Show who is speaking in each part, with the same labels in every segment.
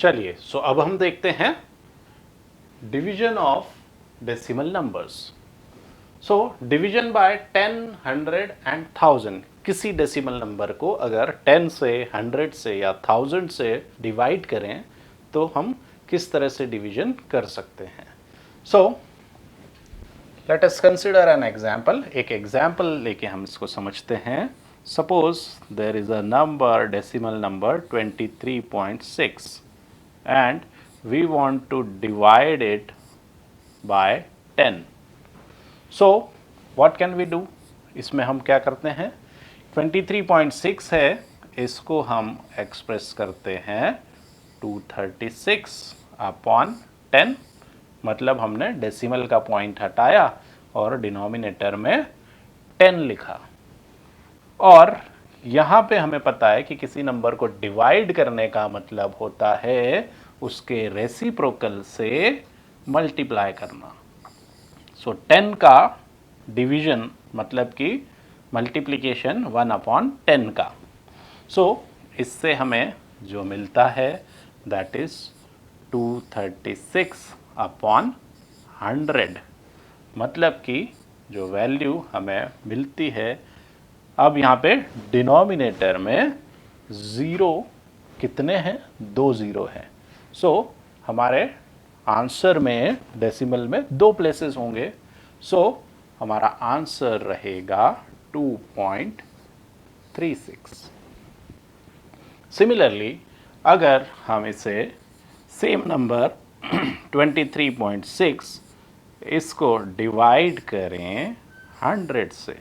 Speaker 1: चलिए, सो अब हम देखते हैं division of decimal numbers. So division bye 10, 100 and 1000। किसी डेसिमल नंबर को अगर 10 से, 100 से या 1000 से डिवाइड करें तो हम किस तरह से डिवीजन कर सकते हैं। सो let us consider an example. एक एग्जाम्पल लेके हम इसको समझते हैं। Suppose there is a number, decimal number 23.6 and we want to divide it by 10. So what can we do? इसमें हम क्या करते हैं, 23.6 है, इसको हम एक्सप्रेस करते हैं 236 अपॉन 10। मतलब हमने डेसिमल का पॉइंट हटाया और डिनोमिनेटर में 10 लिखा। और यहाँ पे हमें पता है कि किसी नंबर को डिवाइड करने का मतलब होता है उसके रेसिप्रोकल से मल्टीप्लाई करना। सो 10 का डिवीजन मतलब कि मल्टीप्लिकेशन 1/10 का। सो इससे हमें जो मिलता है दैट इज 236 अपॉन 100। मतलब कि जो वैल्यू हमें मिलती है, अब यहाँ पे डिनोमिनेटर में ज़ीरो कितने हैं, 2 ज़ीरो हैं। सो हमारे आंसर में डेसिमल में 2 प्लेसेस होंगे। सो हमारा आंसर रहेगा 2.36। सिमिलरली अगर हम इसे सेम नंबर 23.6 इसको डिवाइड करें 100 से,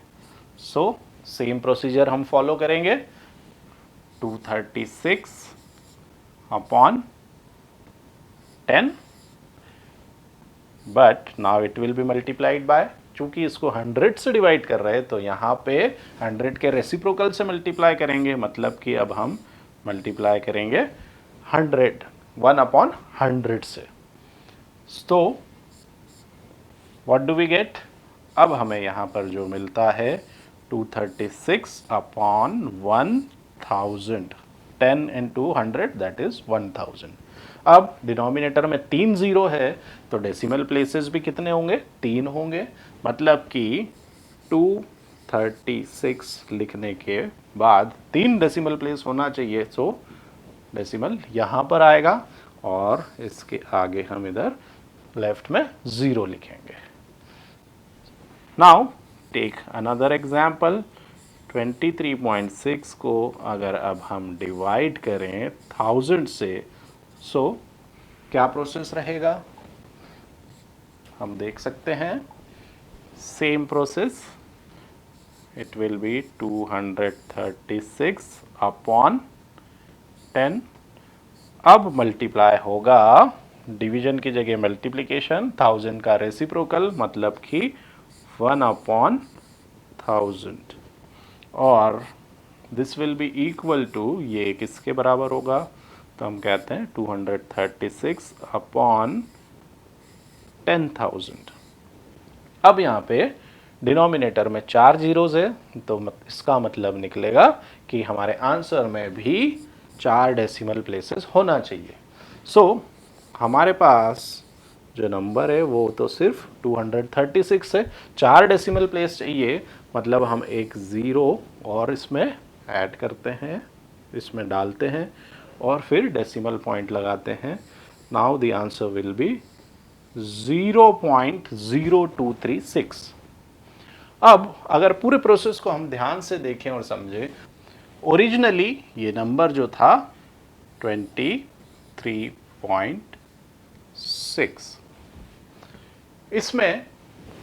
Speaker 1: सो सेम प्रोसीजर हम फॉलो करेंगे। 236 upon 10, but now it will be multiplied by, चूंकि इसको 100 से डिवाइड कर रहे हैं तो यहाँ पे 100 के रेसिप्रोकल से मल्टीप्लाई करेंगे। मतलब कि अब हम मल्टीप्लाई करेंगे 1/100 से। तो व्हाट डू वी गेट? अब हमें यहाँ पर जो मिलता है 236 अपॉन 1000। 10 into 100 that is 1000। अब डिनोमिनेटर में 3 ज़ीरो है तो डेसिमल प्लेसेस भी कितने होंगे, 3 होंगे। मतलब कि 236 लिखने के बाद 3 डेसिमल प्लेस होना चाहिए। सो डेसिमल यहाँ पर आएगा और इसके आगे हम इधर लेफ्ट में 0 लिखेंगे। Now take another example. 23.6 को अगर अब हम डिवाइड करें 1000 से, सो क्या प्रोसेस रहेगा, हम देख सकते हैं। Same process, it will be 236 upon 10। अब मल्टीप्लाई होगा, डिवीजन की जगह मल्टीप्लिकेशन, 1000 का रेसिप्रोकल मतलब कि 1/1000। और this will be equal to, ये किसके बराबर होगा, तो हम कहते हैं 236 अपॉन 10,000। अब यहाँ पे डिनोमिनेटर में 4 ज़ीरोज़ है तो इसका मतलब निकलेगा कि हमारे आंसर में भी 4 डेसिमल प्लेसेस होना चाहिए। सो हमारे पास जो नंबर है वो तो सिर्फ 236 है, 4 डेसिमल प्लेस चाहिए। मतलब हम एक ज़ीरो और इसमें ऐड करते हैं, इसमें डालते हैं और फिर डेसिमल पॉइंट लगाते हैं। Now the answer will B 0.0236। अब अगर पूरे प्रोसेस को हम ध्यान से देखें और समझें, ओरिजिनली ये नंबर जो था 23.6, इसमें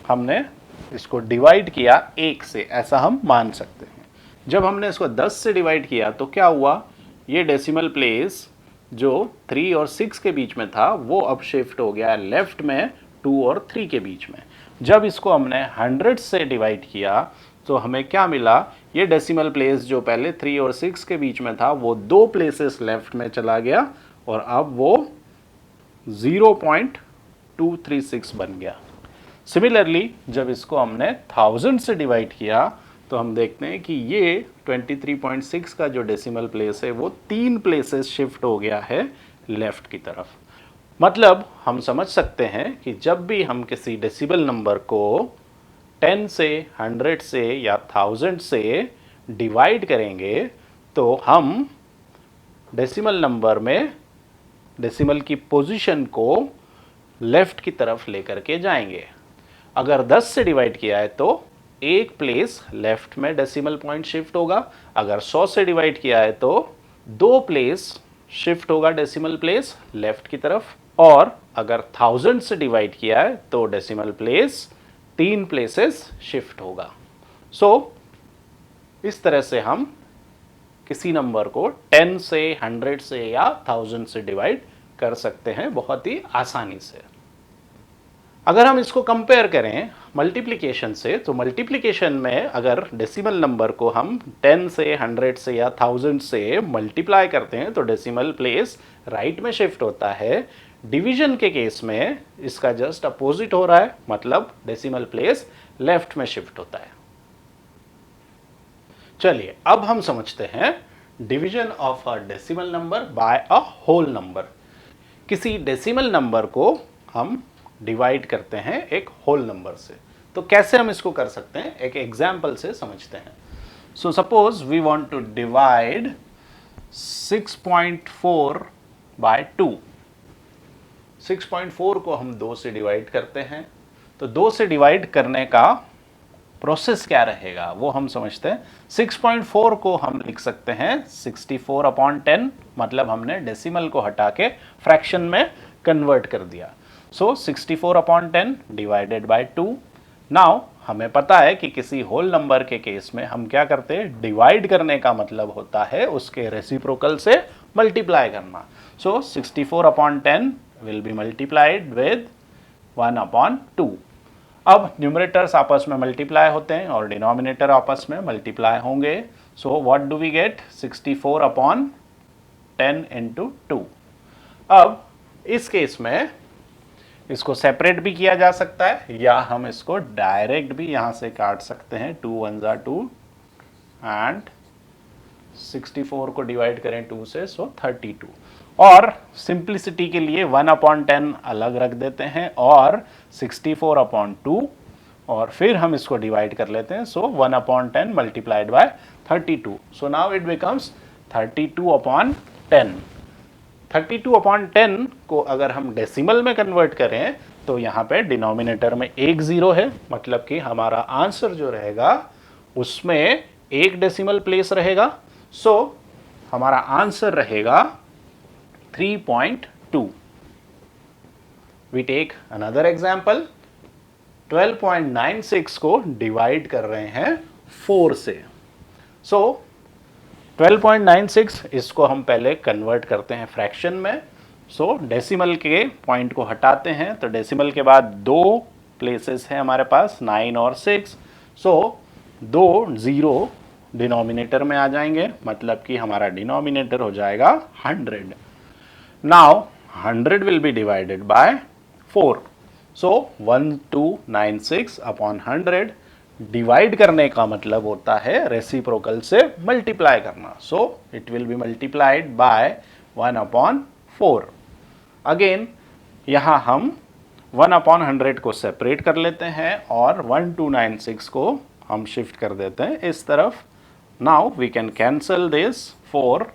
Speaker 1: हमने इसको डिवाइड किया 1 से, ऐसा हम मान सकते हैं। जब हमने इसको 10 से डिवाइड किया तो क्या हुआ, ये डेसिमल प्लेस जो 3 और 6 के बीच में था वो अब शिफ्ट हो गया लेफ्ट में 2 और 3 के बीच में। जब इसको हमने 100 से डिवाइड किया तो हमें क्या मिला, ये डेसिमल प्लेस जो पहले 3 और 6 के बीच में था वो 2 प्लेसेस लेफ्ट में चला गया और अब वो 0.236 बन गया। सिमिलरली जब इसको हमने 1000 से डिवाइड किया तो हम देखते हैं कि ये 23.6 का जो डेसिमल प्लेस है वो 3 प्लेसेस शिफ्ट हो गया है लेफ्ट की तरफ। मतलब हम समझ सकते हैं कि जब भी हम किसी डेसिमल नंबर को 10 से 100 से या 1000 से डिवाइड करेंगे तो हम डेसिमल नंबर में डेसिमल की पोजीशन को लेफ्ट की तरफ लेकर के जाएंगे। अगर 10 से डिवाइड किया है तो एक प्लेस लेफ्ट में डेसिमल पॉइंट शिफ्ट होगा। अगर 100 से डिवाइड किया है तो 2 प्लेस शिफ्ट होगा डेसिमल प्लेस लेफ्ट की तरफ। और अगर 1000 से डिवाइड किया है तो डेसिमल प्लेस 3 प्लेसेस शिफ्ट होगा। सो इस तरह से हम किसी नंबर को 10 से 100 से या 1000 से डिवाइड कर सकते हैं बहुत ही आसानी से। अगर हम इसको कंपेयर करें मल्टीप्लिकेशन से, तो मल्टीप्लिकेशन में अगर डेसिमल नंबर को हम 10 से 100 से या 1000 से मल्टीप्लाई करते हैं तो डेसिमल प्लेस राइट में शिफ्ट होता है। डिवीजन के केस में इसका जस्ट अपोजिट हो रहा है, मतलब डेसिमल प्लेस लेफ्ट में शिफ्ट होता है। चलिए अब हम समझते हैं division of a decimal number by a whole number. किसी डेसिमल नंबर को हम डिवाइड करते हैं एक होल नंबर से, तो कैसे हम इसको कर सकते हैं एक एग्जाम्पल से समझते हैं। So suppose we want to divide 6.4 by 2। 6.4 को हम 2 से डिवाइड करते हैं, तो 2 से डिवाइड करने का प्रोसेस क्या रहेगा वो हम समझते हैं। 6.4 को हम लिख सकते हैं 64/10, मतलब हमने डेसिमल को हटा के फ्रैक्शन में कन्वर्ट कर दिया। सो 64/10 डिवाइडेड बाय 2। नाउ हमें पता है कि किसी होल नंबर के केस में हम क्या करते हैं, डिवाइड करने का मतलब होता है उसके रेसिप्रोकल से मल्टीप्लाई करना। सो 64/10 विल बी मल्टीप्लाइड विद 1/2। अब न्यूमरेटर्स आपस में मल्टीप्लाई होते हैं और डिनोमिनेटर आपस में मल्टीप्लाई होंगे। So what do we get, 64/10 into 2। अब इस केस में इसको सेपरेट भी किया जा सकता है या हम इसको डायरेक्ट भी यहां से काट सकते हैं। 2 1 2 एंड 64 को डिवाइड करें 2 से, सो 32। और सिंप्लिसिटी के लिए 1/10 अलग रख देते हैं और 64/2 और फिर हम इसको डिवाइड कर लेते हैं। सो 1/10 multiplied by 32। So now it becomes 32/10। 32/10 को अगर हम डेसिमल में कन्वर्ट करें तो यहाँ पे डिनोमिनेटर में एक जीरो है, मतलब कि हमारा आंसर जो रहेगा उसमें एक डेसिमल प्लेस रहेगा। सो हमारा आंसर रहेगा 3.2। We take another example। 12.96 को डिवाइड कर रहे हैं 4 से। सो 12.96 इसको हम पहले कन्वर्ट करते हैं फ्रैक्शन में। सो डेसिमल के पॉइंट को हटाते हैं, तो डेसिमल के बाद 2 प्लेसेस हैं हमारे पास, 9 और 6। सो 2 0 डिनोमिनेटर में आ जाएंगे, मतलब कि हमारा डिनोमिनेटर हो जाएगा 100। Now 100 will be divided by 4. So 1296/100 divide करने का मतलब होता है रेसिप्रोकल से मल्टीप्लाई करना। So it will be multiplied by 1/4। Again यहाँ हम 1/100 को सेपरेट कर लेते हैं और 1296 को हम शिफ्ट कर देते हैं इस तरफ। Now we can cancel this 4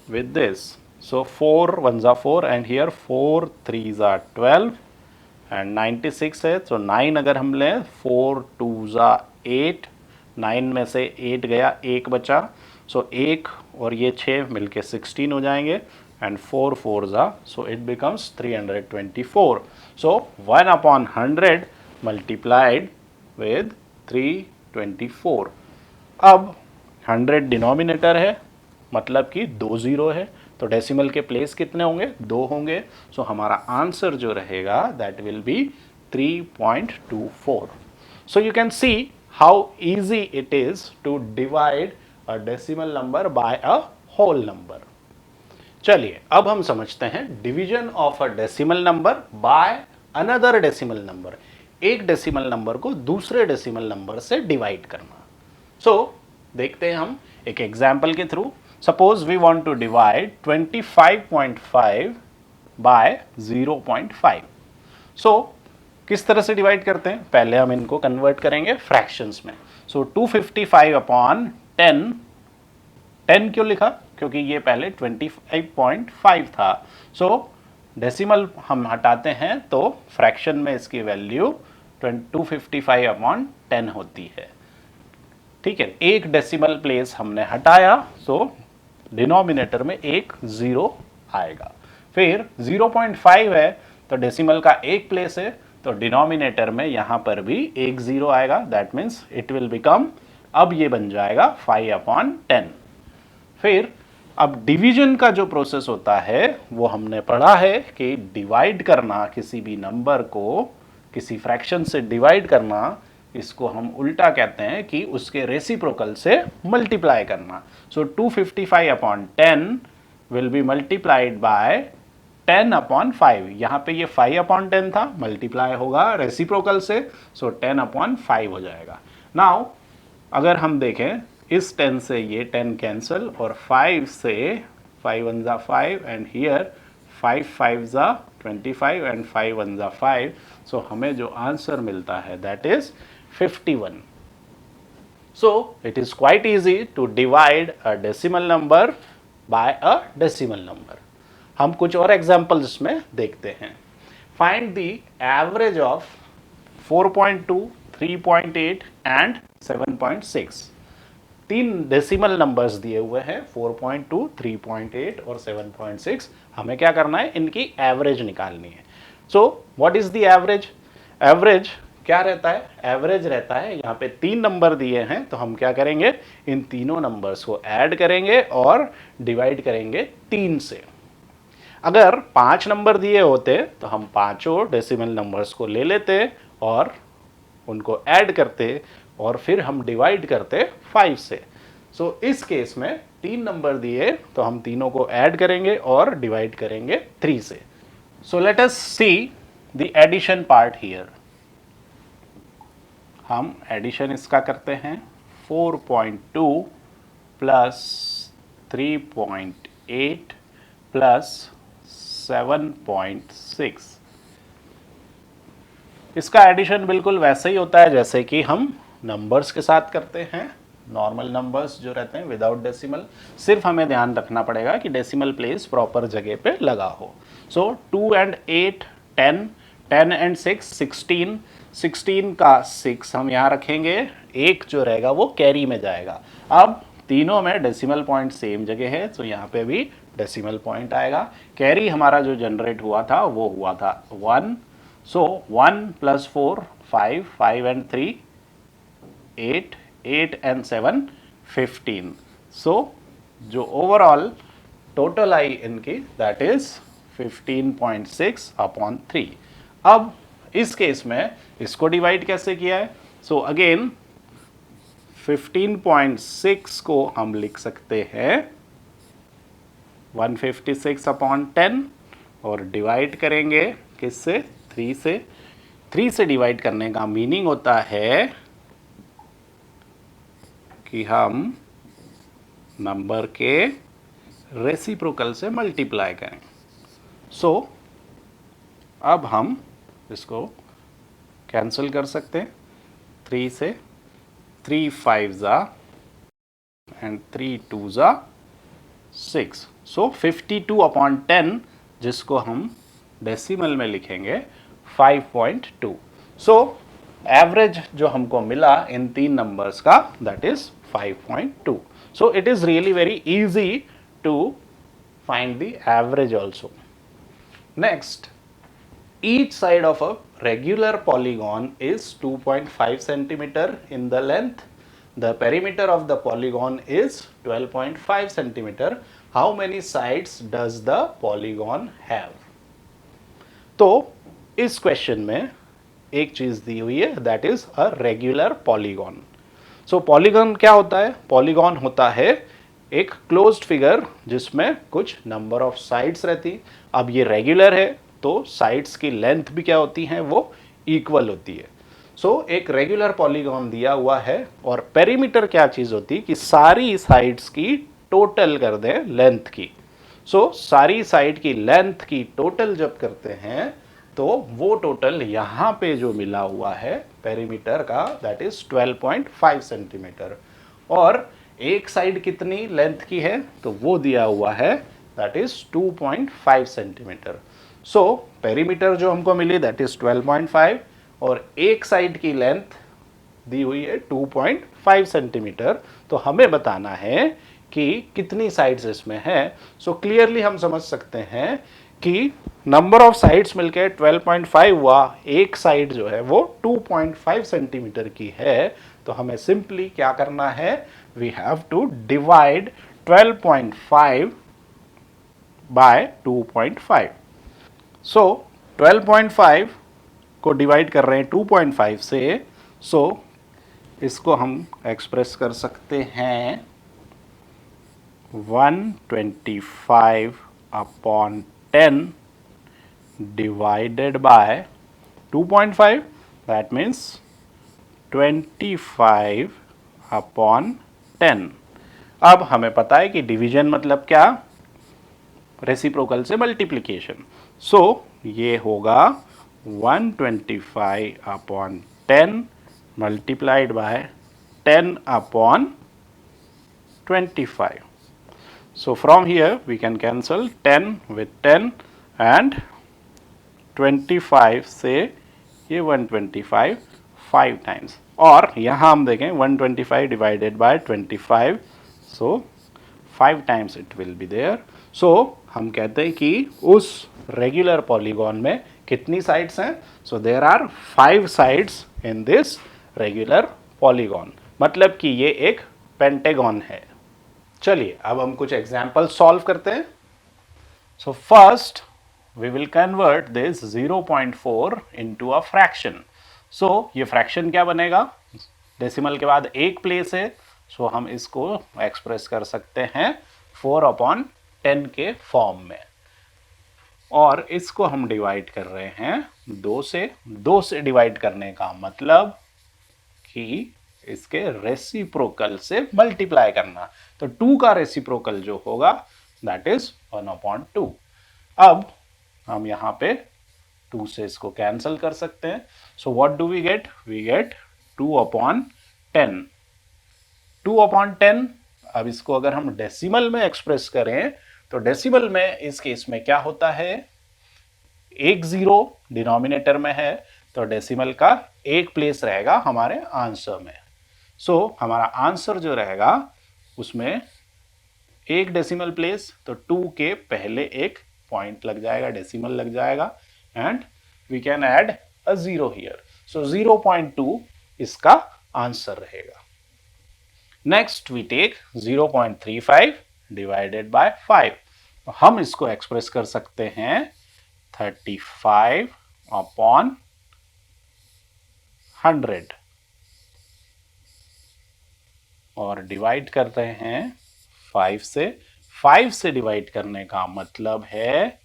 Speaker 1: with this। So 4 1s are 4 and here 4 3s are 12 and 96 है, तो 9 अगर हम लें 4 2s are 8, 9 में से 8 गया, 1 बचा। सो 1 और ये 6 मिलके 16 हो जाएंगे and 4 4s are, so it becomes 324। So 1/100 multiplied with 324। अब 100 डिनोमिनेटर है, मतलब कि 2 जीरो है, तो डेसिमल के प्लेस कितने होंगे, 2 होंगे। सो हमारा आंसर जो रहेगा that will be 3.24। So you can see how easy it is to divide a decimal number by a whole number. चलिए अब हम समझते हैं division of a decimal number by another decimal number. एक डेसिमल नंबर को दूसरे decimal number से divide करना। सो देखते हैं हम एक एग्जाम्पल के थ्रू। Suppose we want to divide 25.5 by 0.5। So किस तरह से डिवाइड करते हैं, पहले हम इनको कन्वर्ट करेंगे फ्रैक्शंस में। सो 255 अपॉन 10, 10 क्यों लिखा, क्योंकि ये पहले 25.5 था। सो डेसिमल हम हटाते हैं तो फ्रैक्शन में इसकी वैल्यू 255 अपॉन 10 होती है। ठीक है, एक डेसिमल प्लेस हमने हटाया, सो डिनोमिनेटर में एक जीरो आएगा। फिर 0.5 है तो डेसिमल का एक प्लेस है, तो डिनोमिनेटर में यहां पर भी एक जीरो आएगा। That means it will become, अब ये बन जाएगा 5 अपॉन 10। फिर अब डिवीजन का जो प्रोसेस होता है वो हमने पढ़ा है कि डिवाइड करना, किसी भी नंबर को किसी फ्रैक्शन से डिवाइड करना, इसको हम उल्टा कहते हैं कि उसके रेसिप्रोकल से मल्टीप्लाई करना। सो 255 upon 10 will be multiplied by 10 upon 5। यहाँ पे ये 5 अपॉन 10 था, मल्टीप्लाई होगा रेसिप्रोकल से, सो 10 अपॉन 5 हो जाएगा। नाउ अगर हम देखें, इस 10 से ये 10 कैंसिल, और 5 से 5 1 जा 5 एंड हियर 5 5 जा 25 एंड 5 1 जा 5। सो हमें जो आंसर मिलता है that is 51. So it is quite easy to divide a decimal number by a decimal number. हम कुछ और एग्जाम्पल्स इसमें देखते हैं। Find the average of 4.2, 3.8 and 7.6. तीन डेसिमल नंबर्स दिए हुए हैं, 4.2, 3.8 और 7.6। हमें क्या करना है, इनकी एवरेज निकालनी है। So what is the average? Average क्या रहता है? एवरेज रहता है, यहाँ पे तीन नंबर दिए हैं तो हम क्या करेंगे, इन तीनों नंबर्स को ऐड करेंगे और डिवाइड करेंगे 3 से। अगर 5 नंबर दिए होते तो हम पांचों डेसिमल नंबर्स को ले लेते और उनको ऐड करते और फिर हम डिवाइड करते 5 से। सो इस केस में 3 नंबर दिए तो हम तीनों को ऐड करेंगे और डिवाइड करेंगे 3 से। So let us see the addition part here. हम एडिशन इसका करते हैं, 4.2 प्लस 3.8 प्लस 7.6। इसका एडिशन बिल्कुल वैसे ही होता है जैसे कि हम नंबर्स के साथ करते हैं, नॉर्मल नंबर्स जो रहते हैं विदाउट डेसिमल। सिर्फ हमें ध्यान रखना पड़ेगा कि डेसिमल प्लेस प्रॉपर जगह पे लगा हो। सो 2 and 8 10, 10 and 6 16, 16 का 6 हम यहाँ रखेंगे, एक जो रहेगा वो कैरी में जाएगा। अब तीनों में डेसिमल पॉइंट सेम जगह है तो यहाँ पे भी डेसिमल पॉइंट आएगा। कैरी हमारा जो जनरेट हुआ था वो हुआ था 1। सो 1 + 4 5, 5 and 3 8, 8 and 7 15। सो जो ओवरऑल टोटल आई इनकी दैट इज 15.6 अपॉन 3। अब इस केस में इसको डिवाइड कैसे किया है? सो अगेन 15.6 को हम लिख सकते हैं 156 अपॉन 10 और डिवाइड करेंगे किससे? 3 से। 3 से डिवाइड करने का मीनिंग होता है कि हम नंबर के रेसिप्रोकल से मल्टीप्लाई करें। सो अब हम इसको कैंसिल कर सकते हैं 3 से। 3 5 जा एंड 3 2 जा 6। सो 52 अपॉन 10 जिसको हम डेसिमल में लिखेंगे 5.2। सो एवरेज जो हमको मिला इन तीन नंबर्स का that is 5.2। So it is really very easy to find the average also. Next, each side of a regular polygon is 2.5 centimeter in the length. The perimeter of the polygon is 12.5 centimeter. How many sides does the polygon have? तो इस question में एक चीज दी हुई है that is a regular polygon. So polygon क्या होता है? पॉलीगॉन होता है एक क्लोज्ड फिगर जिसमें कुछ नंबर ऑफ साइड्स रहती। अब ये रेगुलर है तो साइड्स की लेंथ भी क्या होती हैं? वो इक्वल होती है। सो एक रेगुलर पॉलीगॉन दिया हुआ है और पेरीमीटर क्या चीज होती है कि सारी साइड्स की टोटल कर दें लेंथ की। सो सारी साइड की लेंथ की टोटल जब करते हैं तो वो टोटल यहां पे जो मिला हुआ है पेरीमीटर का, दैट इज 12.5 सेंटीमीटर। और एक साइड कितनी लेंथ की है तो वो दिया हुआ है, that is 2.5 centimetre. So perimeter जो हमको मिली दैट इज 12.5 और एक साइड की लेंथ दी हुई है 2.5 सेंटीमीटर। तो हमें बताना है कि कितनी साइड्स इसमें है। सो क्लियरली हम समझ सकते हैं कि नंबर ऑफ साइड्स मिलकर 12.5 हुआ, एक साइड जो है वो 2.5 सेंटीमीटर की है। तो हमें सिंपली क्या करना है, we have to divide 12.5 by 2.5। So 12.5 को डिवाइड कर रहे हैं 2.5 से। सो इसको हम एक्सप्रेस कर सकते हैं 125 upon 10 divided by 2.5, that means 25 upon 10। अब हमें पता है कि डिवीजन मतलब क्या, रेसिप्रोकल से मल्टीप्लिकेशन। सो ये होगा 125 upon 10 multiplied by 10 upon 25। So from here we can cancel 10 with 10 and 25 से ये 125 5 times। और यहाँ हम देखें 125 divided by 25, so 5 times it will be there। so हम कहते हैं कि उस रेगुलर पॉलीगॉन में कितनी साइड्स हैं, so there are 5 sides in this regular polygon, मतलब कि ये एक पेंटागन है। चलिए अब हम कुछ एग्जाम्पल सॉल्व करते हैं। So first we will convert this 0.4 into a fraction. So ये फ्रैक्शन क्या बनेगा, डेसिमल के बाद एक प्लेस है, सो हम इसको एक्सप्रेस कर सकते हैं 4/10 के फॉर्म में। और इसको हम डिवाइड कर रहे हैं 2 से डिवाइड करने का मतलब कि इसके रेसिप्रोकल से मल्टीप्लाई करना। तो 2 का रेसिप्रोकल जो होगा दैट इज 1/2। अब हम यहां पे 2 से इसको कैंसिल कर सकते हैं। So what do we get, we get 2/10। 2/10। अब इसको अगर हम डेसिमल में एक्सप्रेस करें तो डेसिमल में इस केस में क्या होता है, एक जीरो डिनोमिनेटर में है तो डेसिमल का एक प्लेस रहेगा हमारे आंसर में। सो हमारा आंसर जो रहेगा उसमें एक डेसिमल प्लेस, तो 2 के पहले एक पॉइंट लग जाएगा, डेसिमल लग जाएगा, and we can add a zero here. So 0.2 इसका आंसर रहेगा। Next we take 0.35 divided by 5। हम इसको एक्सप्रेस कर सकते हैं 35 अपॉन 100 और डिवाइड करते हैं 5 से। 5 से डिवाइड करने का मतलब है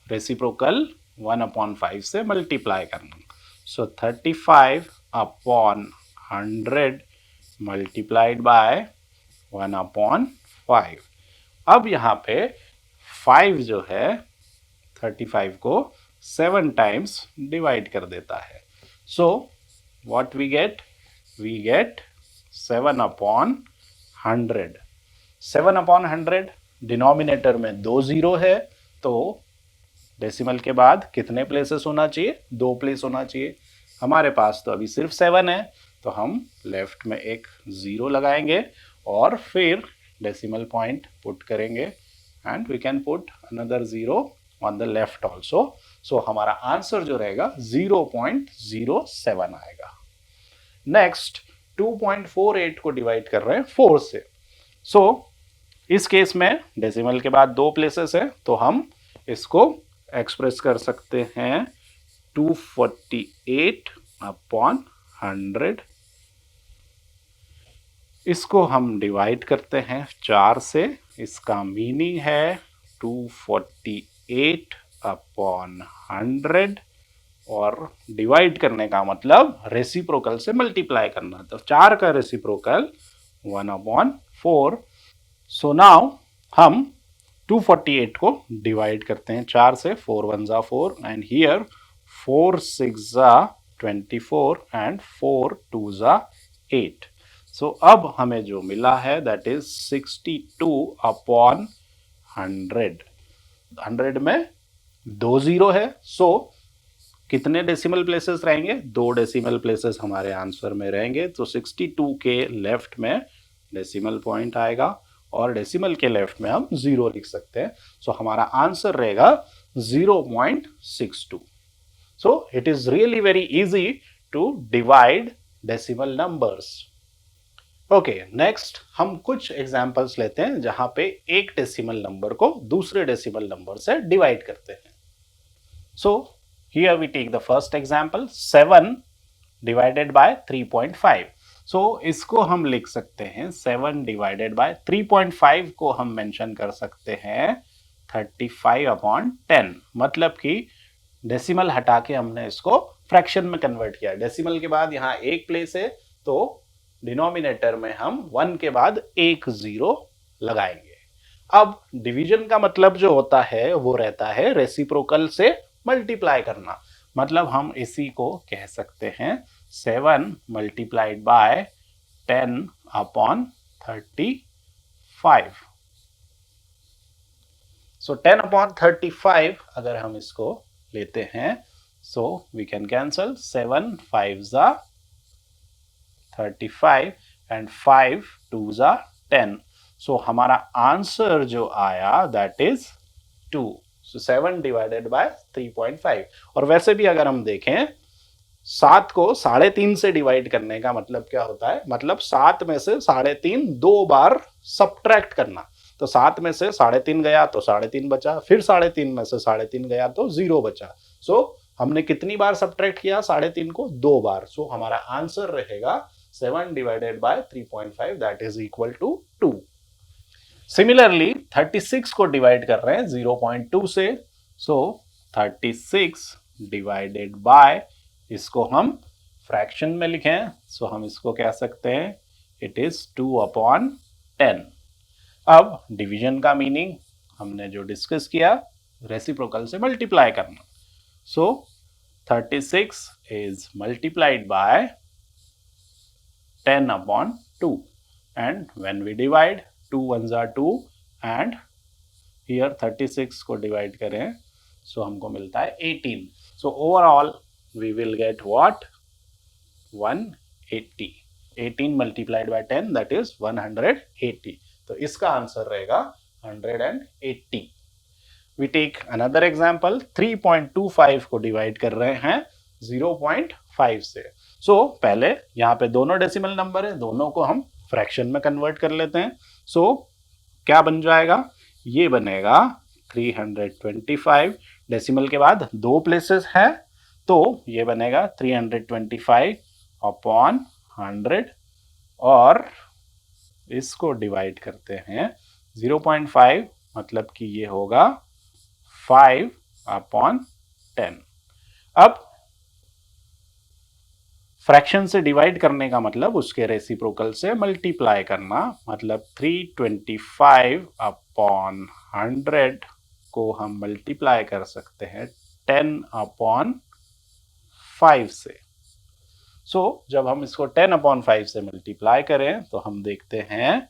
Speaker 1: रेसिप्रोकल 1/5 से मल्टीप्लाई करना। सो 35 अपॉन 100 मल्टीप्लाइड बाय 1/5। अब यहाँ पे 5 जो है 35 को 7 टाइम्स डिवाइड कर देता है। So what we get, we get 7/100। 7/100 denominator में 2 जीरो है, तो डेसिमल के बाद कितने प्लेसेस होना चाहिए, 2 प्लेस होना चाहिए। हमारे पास तो अभी सिर्फ 7 है, तो हम लेफ्ट में एक जीरो लगाएंगे और फिर डेसिमल पॉइंट पुट करेंगे and we can put another zero on the left also. सो हमारा आंसर जो रहेगा 0.07 आएगा। नेक्स्ट 2.48 को डिवाइड कर रहे हैं 4 से। सो इस केस में डेसिमल के बाद 2 प्लेसेस है, तो हम इसको एक्सप्रेस कर सकते हैं 248 अपॉन 100। इसको हम डिवाइड करते हैं 4 से, इसका मीनिंग है 248 अपॉन 100 और डिवाइड करने का मतलब रेसिप्रोकल से मल्टीप्लाई करना। तो 4 का रेसिप्रोकल 1/4। सो नाउ हम 248 को डिवाइड करते हैं 4 से, 4 1 जा 4 एंड हियर 4 6 जा 24 एंड 4 2 जा 8. सो अब हमें जो मिला है दैट इज 62 अपॉन 100. 100 में 2 जीरो है, सो कितने डेसिमल प्लेसेस रहेंगे? 2 डेसिमल प्लेसेस हमारे आंसर में रहेंगे. तो 62 के लेफ्ट में डेसिमल पॉइंट आएगा और डेसिमल के लेफ्ट में हम 0 लिख सकते हैं. सो हमारा आंसर रहेगा 0.62. So it is really very easy to divide decimal numbers. Okay, next हम कुछ एग्जांपल्स लेते हैं जहां पे एक डेसिमल नंबर को दूसरे डेसिमल नंबर से डिवाइड करते हैं. सो here we take the first example, 7 divided by 3.5. so इसको हम लिख सकते हैं 7 divided by 3.5 को हम मेंशन कर सकते हैं 35 upon 10. मतलब कि डेसिमल हटा के हमने इसको फ्रैक्शन में कन्वर्ट किया. डेसिमल के बाद यहाँ एक प्लेस है तो डिनोमिनेटर में हम 1 के बाद एक जीरो लगाएंगे. अब डिवीजन का मतलब जो होता है वो रहता है रेसिप्रोकल से मल्टीप्लाई करना. मतलब हम इसी को कह सकते हैं 7 multiplied by 10 upon 35. So 10 upon 35 अगर हम इसको लेते हैं सो वी कैन कैंसल. 7 5 जा 35 एंड 5 2 जा 10. सो हमारा आंसर जो आया that is 2. So 7 divided by 3.5. और वैसे भी अगर हम देखें 7 को 3.5 से डिवाइड करने का मतलब क्या होता है? मतलब 7 में से 3.5 2 बार सब्ट्रैक्ट करना. तो 7 में से 3.5 गया तो 3.5 बचा, फिर 3.5 में से 3.5 गया तो 0 बचा. सो हमने कितनी बार सब्ट्रैक्ट किया 3.5 को? 2 बार. सो हमारा आंसर रहेगा 7 divided by 3.5 that is equal to 2. Similarly 36 को डिवाइड कर रहे हैं 0.2 से. सो 36 डिवाइडेड बाय, इसको हम फ्रैक्शन में लिखें सो हम इसको कह सकते हैं इट इज 2 अपॉन 10. अब डिवीजन का मीनिंग हमने जो डिस्कस किया, रेसिप्रोकल से मल्टीप्लाई करना. So 36 is multiplied by 10 upon 2 and when we divide 2 1s are 2 and here 36 को डिवाइड करें सो हमको मिलता है 18. So overall we will get what? 180. 18 multiplied by 10 that is 180. तो इसका आंसर रहेगा 180. We take another example. 3.25 को डिवाइड कर रहे हैं 0.5 से. सो पहले यहाँ पे दोनों डेसिमल नंबर है, दोनों को हम फ्रैक्शन में कन्वर्ट कर लेते हैं. सो क्या बन जाएगा? ये बनेगा 325. डेसिमल के बाद 2 प्लेसेस है तो ये बनेगा 325 अपॉन 100 और इसको डिवाइड करते हैं 0.5 मतलब कि ये होगा 5 अपॉन 10. अब फ्रैक्शन से डिवाइड करने का मतलब उसके रेसिप्रोकल से मल्टीप्लाई करना. मतलब 325 अपॉन 100 को हम मल्टीप्लाई कर सकते हैं 10 अपॉन 5 से. सो जब हम इसको 10 अपॉन 5 से मल्टीप्लाई करें तो हम देखते हैं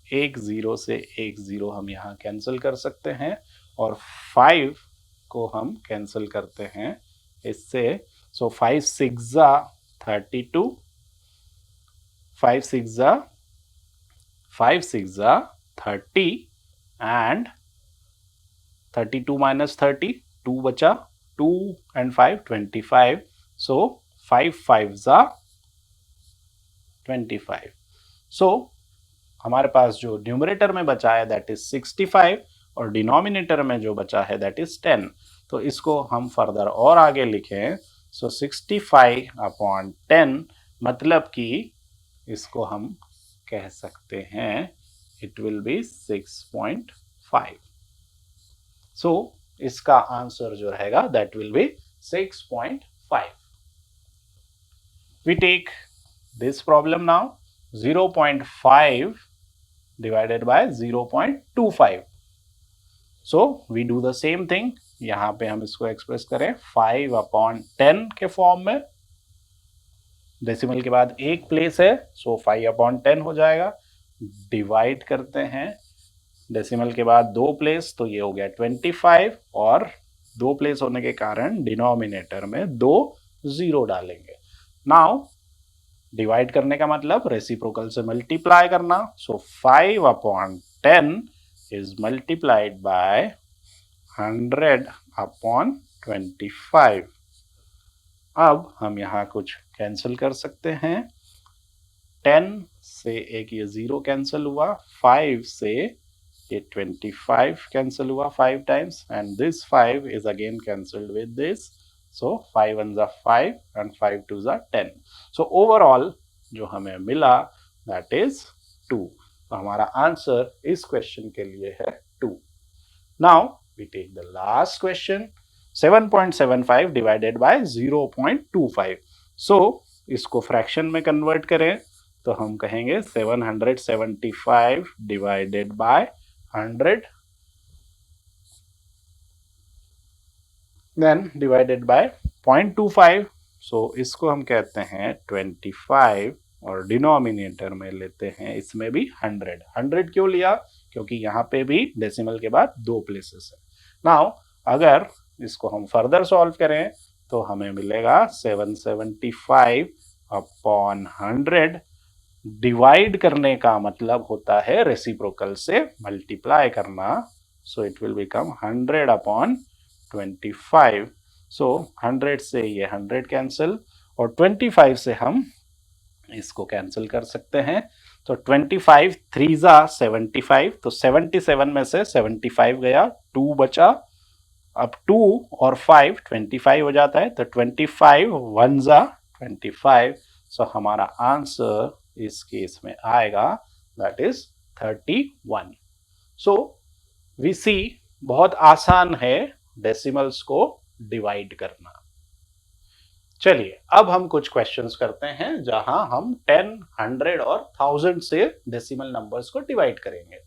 Speaker 1: एक जीरो से एक जीरो हम यहाँ कैंसिल कर सकते हैं और 5 को हम कैंसिल करते हैं इससे. So 5 6 जा 32, 5 6 जा 30 and 32 minus 30 2 बचा, 2 and 5 25. So 5 5 जा 25. So हमारे पास जो न्यूमरेटर में बचा है दैट इज 65 और डिनोमिनेटर में जो बचा है दैट इज 10. तो इसको हम फर्दर और आगे लिखें. सो 65 अपॉन 10 मतलब कि इसको हम कह सकते हैं इट विल बी 6.5. सो इसका आंसर जो रहेगा that will be 6.5. We take this problem now. 0.5 divided by 0.25. So we do the same thing. यहाँ पे हम इसको एक्सप्रेस करें 5/10 के फॉर्म में, डेसिमल के बाद एक प्लेस है, सो 5/10 हो जाएगा। डिवाइड करते हैं डेसिमल के बाद दो प्लेस, तो ये हो गया 25, और दो प्लेस होने के कारण डिनोमिनेटर में 2 0 डालेंगे। नाउ डिवाइड करने का मतलब रेसिप्रोकल से मल्टीप्लाई करना, सो 5/10 इज मल्टीप्लाइड बाय 100/25। अब हम यहाँ कुछ कैंसिल कर सकते हैं। 10 से एक ये 0 कैंसिल हुआ, 5 से ये 25 कैंसिल हुआ 5 times, and this 5 is again cancelled with this, so 5 1 जा 5 एंड 5 2 जा 10। सो ओवरऑल जो हमें मिला दैट इज 2। तो हमारा आंसर इस क्वेश्चन के लिए है 2। Now we take the last question, 7.75 divided by 0.25। सो इसको फ्रैक्शन में कन्वर्ट करें तो हम कहेंगे 775 divided by 100 then divided by 0.25। सो इसको हम कहते हैं 25, और डिनोमिनेटर में लेते हैं इसमें भी 100। 100 क्यों लिया? क्योंकि यहाँ पे भी डेसिमल के बाद दो प्लेसेस है। नाउ अगर इसको हम फर्दर सॉल्व करें तो हमें मिलेगा 775/100। डिवाइड करने का मतलब होता है रेसिप्रोकल से मल्टीप्लाई करना, सो इट विल बिकम 100/25। सो 100 से ये 100 कैंसिल, और 25 से हम इसको कैंसिल कर सकते हैं। तो 25 3 जा 75, तो 77 में से 75 गया, 2 बचा। अब 2 और 5 25 हो जाता है, तो 25 1 जा 25। सो हमारा आंसर इस केस में आएगा दैट इज 31। सो वी सी बहुत आसान है डेसिमल्स को डिवाइड करना। चलिए अब हम कुछ क्वेश्चंस करते हैं जहां हम 10, 100 और 1000 से डेसिमल नंबर्स को डिवाइड करेंगे।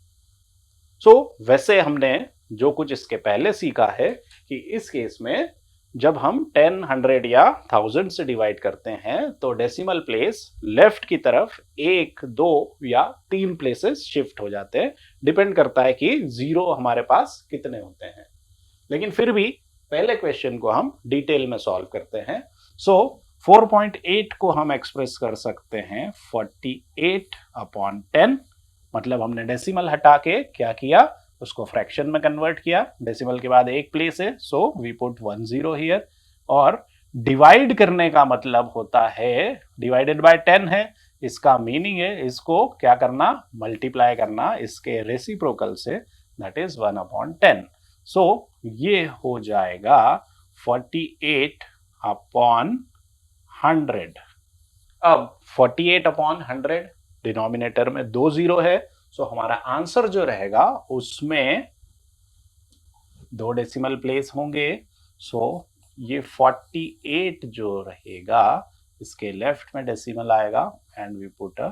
Speaker 1: वैसे हमने जो कुछ इसके पहले सीखा है कि इस केस में जब हम 10, 100 या 1000 से डिवाइड करते हैं तो डेसिमल प्लेस लेफ्ट की तरफ 1, 2 या 3 प्लेसेस शिफ्ट हो जाते हैं, डिपेंड करता है कि जीरो हमारे पास कितने होते हैं। लेकिन फिर भी पहले क्वेश्चन को हम डिटेल में सॉल्व करते हैं। 4.8 को हम एक्सप्रेस कर सकते हैं 48/10, मतलब हमने डेसिमल हटा के क्या किया, उसको फ्रैक्शन में कन्वर्ट किया। डेसिमल के बाद एक प्लेस है, सो वी पुट 10 हियर। और डिवाइड करने का मतलब होता है डिवाइडेड बाय 10 है, इसका मीनिंग है इसको क्या करना, मल्टीप्लाई करना इसके रेसिप्रोकल से, दैट इज 1/10। सो ये हो जाएगा 48/100। अब 48/100 डिनोमिनेटर में 2 0 है, सो हमारा आंसर जो रहेगा उसमें 2 डेसिमल प्लेस होंगे। सो ये 48 जो रहेगा इसके लेफ्ट में डेसिमल आएगा एंड वी पुट अ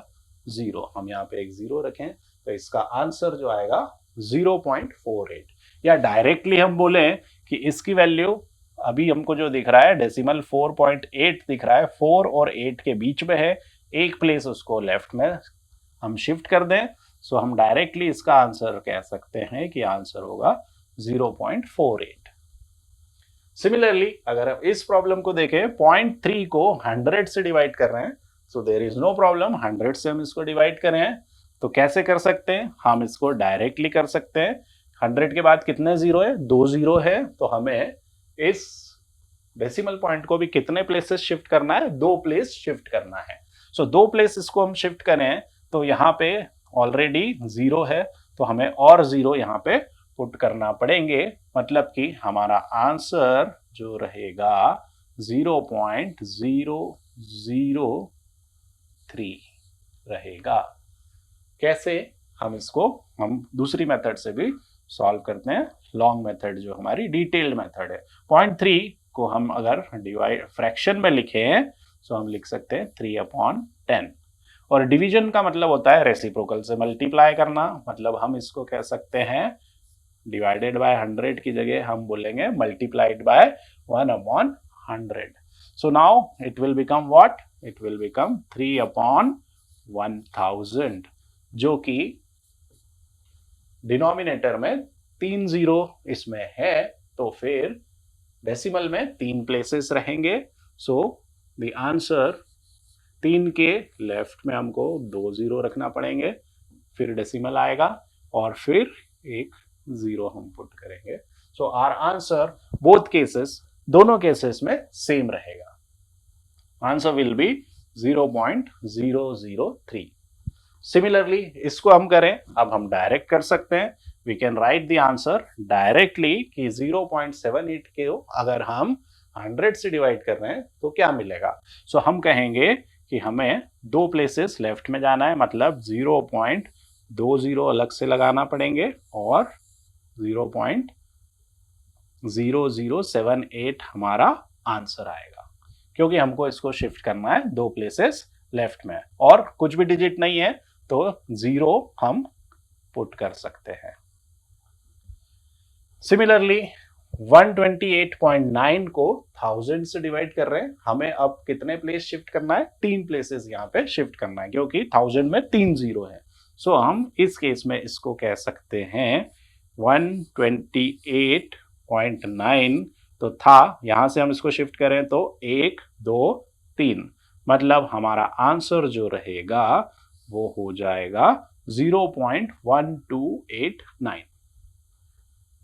Speaker 1: 0। हम यहाँ पे एक 0 रखें तो इसका आंसर जो आएगा 0.48। या डायरेक्टली हम बोले कि इसकी वैल्यू अभी हमको जो दिख रहा है डेसिमल 4.8 दिख रहा है, 4 और 8 के बीच में है, एक प्लेस उसको लेफ्ट में हम शिफ्ट कर दें, सो हम डायरेक्टली इसका आंसर कह सकते हैं कि आंसर होगा 0.48। सिमिलरली अगर हम इस प्रॉब्लम को देखें, 0.3 को 100 से डिवाइड कर रहे हैं, so there is no problem, 100 से हम इसको डिवाइड कर रहे हैं। तो कैसे कर सकते हैं, हम इसको डायरेक्टली कर सकते हैं। 100 के बाद कितने 0 है, 2 0 है, तो हमें इस डेसिमल पॉइंट को भी कितने प्लेसेस शिफ्ट करना है, 2 प्लेस शिफ्ट करना है। सो 2 प्लेस इसको हम शिफ्ट करें तो यहाँ पे ऑलरेडी 0 है, तो हमें और 0 यहाँ पे पुट करना पड़ेंगे, मतलब कि हमारा आंसर जो रहेगा 0.003 रहेगा। कैसे, हम इसको दूसरी मेथड से भी सॉल्व करते हैं, लॉन्ग मेथड जो हमारी डिटेल्ड मेथड है। 0.3 को हम अगर डिवाइड फ्रैक्शन में लिखें तो हम लिख सकते हैं 3/10, और डिवीजन का मतलब होता है रेसिप्रोकल से मल्टीप्लाई करना, मतलब हम इसको कह सकते हैं डिवाइडेड बाय 100 की जगह हम बोलेंगे multiplied by 1/100. So now it will become what, it will become 3/1000, जो कि डिनोमिनेटर में 3 जीरो इसमें है, तो फिर डेसिमल में 3 प्लेसेस रहेंगे. सो द आंसर 3 के लेफ्ट में हमको 2 जीरो रखना पड़ेंगे, फिर डेसिमल आएगा और फिर एक जीरो हम पुट करेंगे. So our answer both cases, दोनों केसेस में सेम रहेगा. Answer will be 0.003. सिमिलरली इसको हम करें, अब हम डायरेक्ट कर सकते हैं. We can write the answer directly कि 0.78 के अगर हम 100 से डिवाइड कर रहे हैं तो क्या मिलेगा. सो हम कहेंगे कि हमें 2 प्लेसेस लेफ्ट में जाना है, मतलब 0.20 अलग से लगाना पड़ेंगे और 0.0078 हमारा आंसर आएगा, क्योंकि हमको इसको शिफ्ट करना है 2 प्लेसेस लेफ्ट में और कुछ भी डिजिट नहीं है तो 0 हम पुट कर सकते हैं. सिमिलरली 128.9 को 1000 से डिवाइड कर रहे हैं, हमें अब कितने प्लेस शिफ्ट करना है, 3 प्लेसेस यहाँ पे शिफ्ट करना है, क्योंकि 1000 में 3 जीरो है. सो हम इस केस में इसको कह सकते हैं 128.9 तो था, यहां से हम इसको शिफ्ट करें तो 1 2 3, मतलब हमारा आंसर जो रहेगा वो हो जाएगा 0.1289.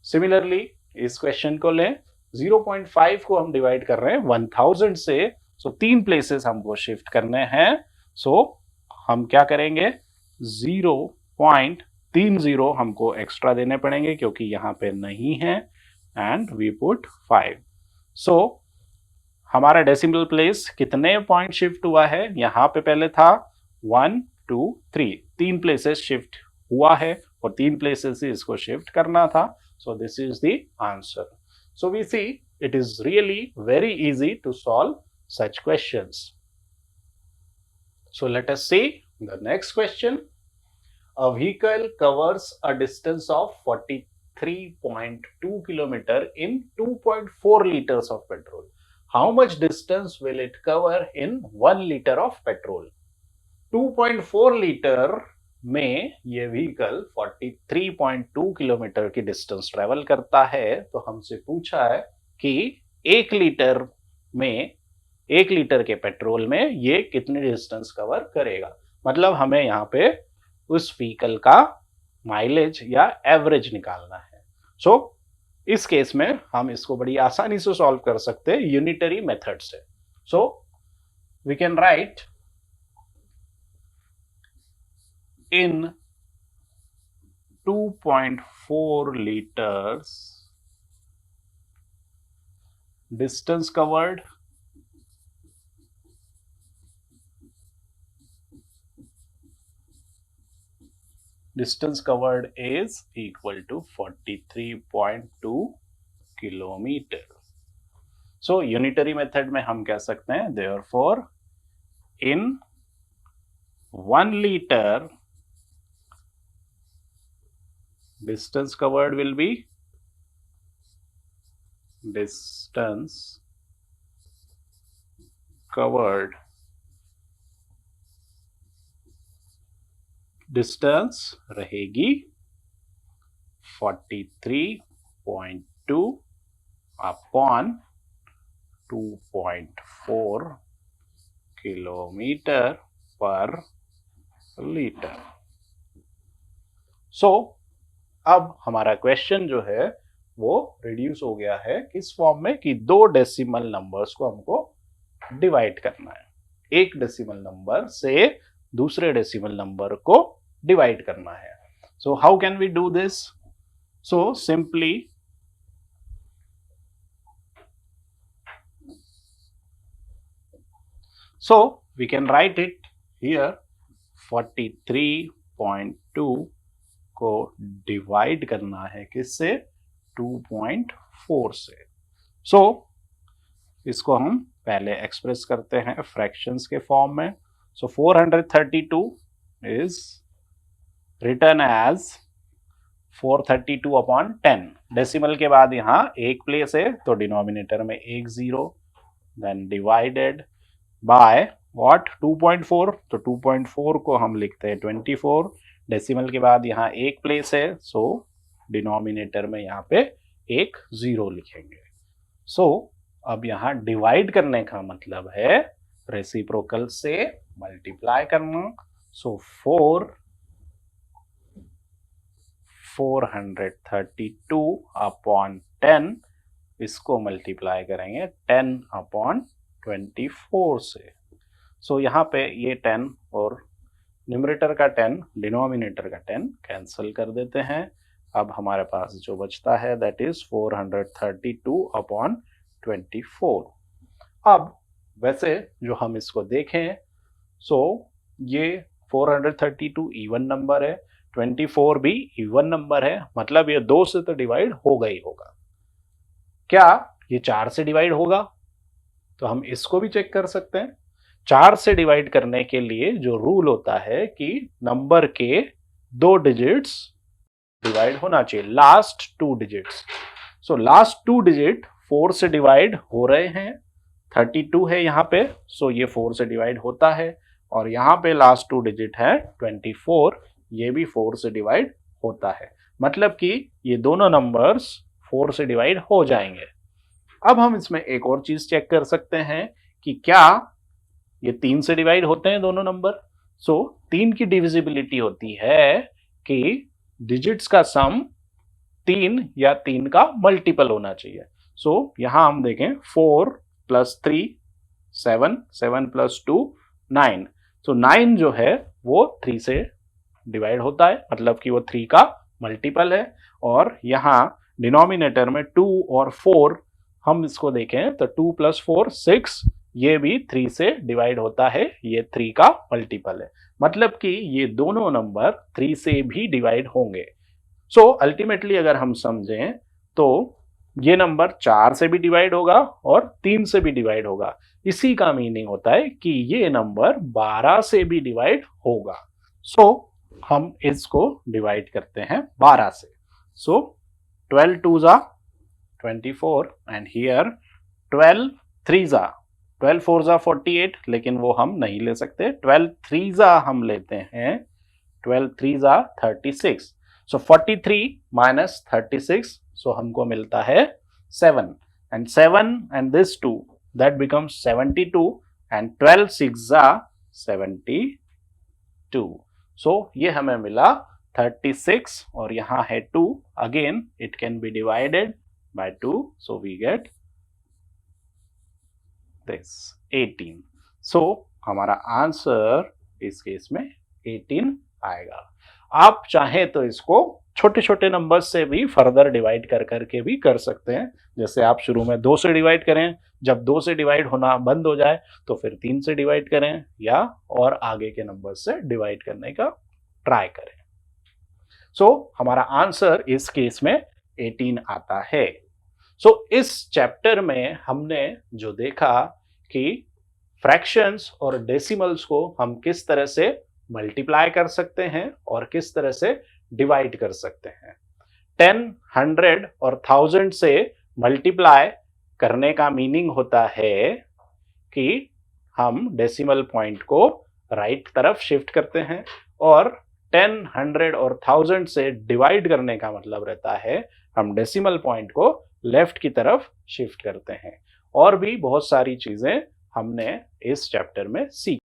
Speaker 1: सिमिलरली इस क्वेश्चन को लें, 0.5 को हम डिवाइड कर रहे हैं 1000 से, सो 3 प्लेसेस हमको शिफ्ट करने हैं. सो हम क्या करेंगे, 0.30 हमको एक्स्ट्रा देने पड़ेंगे क्योंकि यहाँ पे नहीं है, एंड वी पुट 5. सो हमारा डेसिमल प्लेस कितने पॉइंट शिफ्ट हुआ है, यहाँ पे पहले था 1 2 3, 3 प्लेसेस शिफ्ट हुआ है और 3 प्लेसेस से इसको शिफ्ट करना था. So this is the answer. So we see it is really very easy to solve such questions. So let us see the next question. A vehicle covers a distance of 43.2 kilometer in 2.4 liters of petrol. How much distance will it cover in 1 liter of petrol? 2.4 litre में ये vehicle 43.2 kilometre की distance travel करता है, तो हमसे पूछा है कि 1 लीटर के पेट्रोल में ये कितनी डिस्टेंस कवर करेगा. मतलब हमें यहाँ पे उस व्हीकल का माइलेज या एवरेज निकालना है. सो इस केस में हम इसको बड़ी आसानी से सॉल्व कर सकते हैं यूनिटरी मेथड से. So we can write in 2.4 liters distance covered is equal to 43.2 kilometre. So unitary method में हम कह सकते हैं therefore in 1 liter distance covered will be distance covered, distance रहेगी 43.2 upon 2.4 किलोमीटर पर लीटर. सो अब हमारा क्वेश्चन जो है वो रिड्यूस हो गया है किस फॉर्म में कि 2 डेसिमल नंबर्स को हमको डिवाइड करना है. एक डेसिमल नंबर से दूसरे डेसिमल नंबर को डिवाइड करना है. So how can we do this? So simply we can write it here 43.2 को डिवाइड करना है किससे, 2.4 से. सो इसको हम पहले एक्सप्रेस करते हैं फ्रैक्शंस के फॉर्म में. So 432 is written as 432 upon 10. Decimal के बाद यहाँ एक प्लेस है तो डिनोमिनेटर में एक zero, then divided by what 2.4. तो 2.4 को हम लिखते हैं 24. डेसिमल के बाद यहाँ एक प्लेस है सो डिनोमिनेटर में यहाँ पे एक जीरो लिखेंगे. सो अब यहाँ डिवाइड करने का मतलब है रेसिप्रोकल से मल्टीप्लाई करना. सो 432 अपॉन 10, इसको मल्टीप्लाई करेंगे 10 अपॉन 24 से. सो यहाँ पे ये 10 और न्यूमरेटर का 10 डिनोमिनेटर का 10 कैंसिल कर देते हैं. अब हमारे पास जो बचता है दैट इज 432 अपॉन 24. अब वैसे जो हम इसको देखें सो ये 432 इवन नंबर है, 24 भी इवन नंबर है, मतलब ये 2 से तो डिवाइड होगा ही होगा. क्या ये 4 से डिवाइड होगा? तो हम इसको भी चेक कर सकते हैं. 4 से डिवाइड करने के लिए जो रूल होता है कि नंबर के 2 डिजिट्स डिवाइड होना चाहिए, last 2 digits. So last 2 digit 4 से डिवाइड हो रहे हैं. 32 है यहाँ पे, सो ये 4 से डिवाइड होता है, और यहाँ पे लास्ट 2 डिजिट है 24, ये भी 4 से डिवाइड होता है. मतलब कि ये दोनों नंबर्स 4 से डिवाइड हो जाएंगे. अब हम इसमें एक और चीज चेक कर सकते हैं कि क्या ये 3 से डिवाइड होते हैं दोनों नंबर. सो 3 की डिविजिबिलिटी होती है कि डिजिट्स का सम 3 या 3 का मल्टीपल होना चाहिए. सो यहां हम देखें 4 प्लस 3 7, 7 प्लस 2 9. सो 9 जो है वो 3 से डिवाइड होता है, मतलब कि वो 3 का मल्टीपल है. और यहाँ डिनोमिनेटर में 2 और 4 हम इसको देखें तो 2 प्लस 4 6, ये भी 3 से डिवाइड होता है, ये 3 का मल्टीपल है, मतलब कि ये दोनों नंबर 3 से भी डिवाइड होंगे. सो अल्टीमेटली अगर हम समझें तो ये नंबर 4 से भी डिवाइड होगा और 3 से भी डिवाइड होगा. इसी का मीनिंग होता है कि ये नंबर 12 से भी डिवाइड होगा. सो हम इसको डिवाइड करते हैं 12 से. सो 12 2s are 24 and here 12 3s are 12 4s are 48, लेकिन वो हम नहीं ले सकते. 12 3s are हम लेते हैं, 12 3s are 36. So 43 minus 36, so हमको मिलता है 7, and 7 and this 2 that becomes 72, and 12 6s are 72. So ये हमें मिला 36 और यहाँ है 2. Again it can be divided by 2, so we get this 18. So हमारा आंसर इस केस में 18 आएगा. आप चाहे तो इसको छोटे छोटे नंबर्स से भी फर्दर डिवाइड कर करके भी कर सकते हैं. जैसे आप शुरू में 2 से डिवाइड करें, जब 2 से डिवाइड होना बंद हो जाए तो फिर 3 से डिवाइड करें, या और आगे के नंबर से डिवाइड करने का ट्राई करें. सो हमारा आंसर इस केस में 18 आता है. सो इस चैप्टर में हमने जो देखा कि फ्रैक्शंस और डेसिमल्स को हम किस तरह से मल्टीप्लाई कर सकते हैं और किस तरह से डिवाइड कर सकते हैं. 10, 100 और 1000 से मल्टीप्लाई करने का मीनिंग होता है कि हम डेसिमल पॉइंट को राइट तरफ शिफ्ट करते हैं, और 10, 100 और 1000 से डिवाइड करने का मतलब रहता है हम डेसिमल पॉइंट को लेफ्ट की तरफ शिफ्ट करते हैं. और भी बहुत सारी चीजें हमने इस चैप्टर में सीखी.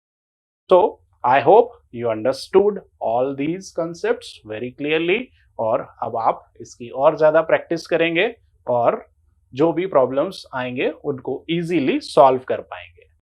Speaker 1: So I hope you understood all these concepts very clearly, और अब आप इसकी और ज्यादा प्रैक्टिस करेंगे और जो भी प्रॉब्लम्स आएंगे उनको इजीली सॉल्व कर पाएंगे.